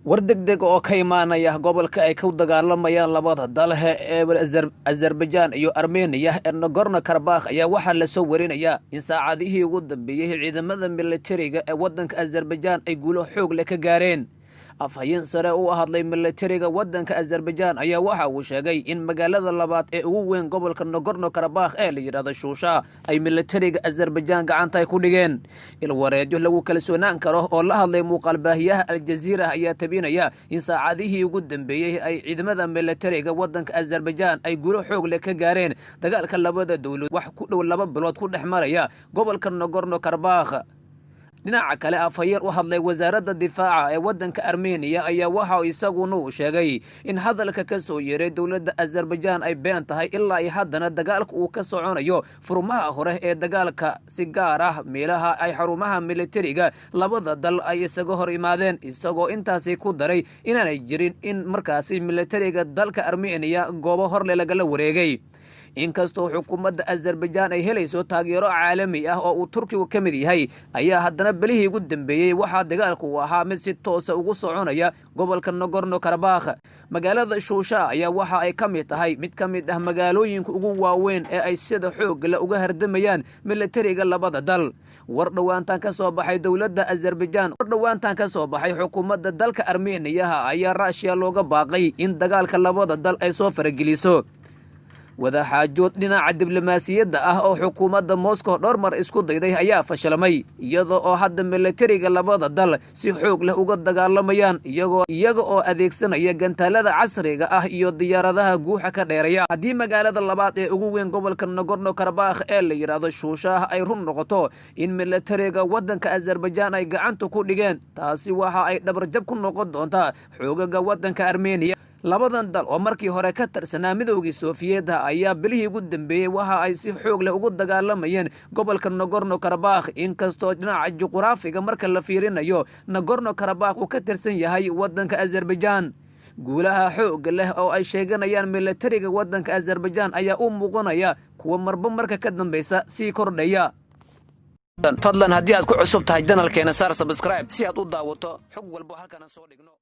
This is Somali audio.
war degdeg oo ka imaanaya gobolka ay ku dagaalamayaan labada dal ee Azerbaijan iyo Armenia ee Nagorno-Karabakh ayaa waxaa la soo warinaya in saacadihii ugu dambeeyay ciidamada militariga ee wadanka Azerbaijan ay guulo xoog leh ka gaareen. afhayeen sare u hadlay militariga wadanka Azerbaijan ayaa waxa uu sheegay in magaalada labaad ee ugu weyn gobolka Nagorno-Karabakh ee la yiraahdo Shusha ay militariga Azerbaijan gacanta ku dhigeen. Ilwareedyo lagu kalsoonaan karo oo la hadlay muuqaalbaahiyaha Al Jazeera ayaa tabinaya in saacadihii ugu dambeeyay ay ciidamada militariga wadanka Azerbaijan ay guulo xoog leh ka gaareen dagaalka labada dawlad wax ku dhow 2 bilood ku dhexmaraya gobolka Nagorno-Karabakh. dhinaca kale afhayeen u hadlay wasaaradda difaaca ee wadanka Armenia ayaa waxa uu isaguna sheegay in hadalka ka soo yeeray dawladda Azerbaijan ay been tahay ilaa ay haddana dagaalka uu ka soconayo furmaha hore ee dagaalka si gaar ah meelaha ay xarumaha militariga labada dal ay isaga hor imaadeen isagoo intaasi ku daray inaanay jirin in markaasi militariga dalka Armenia goobo hor laga wareegay. inkastoo xukuumadda Azerbaijan ay helayso taageero caalami ah oo uu Turkigu ka mid yahay ayaa haddana bilihii ugu dambeeyay waxa dagaalku uu ahaa mid si toos ah ugu soconaya gobolka Nagorno-Karabakh. magaalada Shusha ayaa waxa ay ka mid tahay mid ka mid ah magaalooyinka ugu waaweyn ee ay sida xoog leh uga hardamayaan militariga labada dal. war dhawaantan ka soo baxay dawladda Azerbaijan ka soo baxay xukuumadda dalka Armenia ayaa Russia looga baaqay in dagaalka labada dal ay soo farageliso. wadaxaajood dhinaca diblomaasiyadda ah oo xukuumadda Moscow dhowr mar isku dayday ayaa fashilmay iyadoo oo hadda militariga labada dal si xoog leh uga dagaalamayaan iyaga oo adeegsanaya gantaalada casriga ah iyo diyaaradaha guuxa ka dheeraya. haddii magaalada labaad ee ugu weyn gobolka Nagorno-Karabakh ee la yiraahdo Shusha ay run noqoto in militariga wadanka Azerbaijan ay gacanta ku dhigeen taasi waxa ay dhabarjab ku noqon doontaa xoogaga wadanka Armenia. labadan dal oo markii hore ka tirsanaa midowgii Sofiyeed ayaa bilihii ugu dambeeyay waxa ay si xoog leh ugu dagaalamayeen gobolka Nagorno-Karabakh inkastoo dhinaca juqraafiga marka la fiirinayo Nagorno-Karabakh uu ka tirsan yahay wadanka Azerbaijan. guulaha xoog leh oo ay sheeganayaan militariga wadanka Azerbaijan ayaa u muuqanaya kuwa marba marka ka dambaysa sii kordhaya. fadlan haddii aad ku cusub tahay channelkeena saar subscribe si aad u daawato xog walba halkan soo dhigno.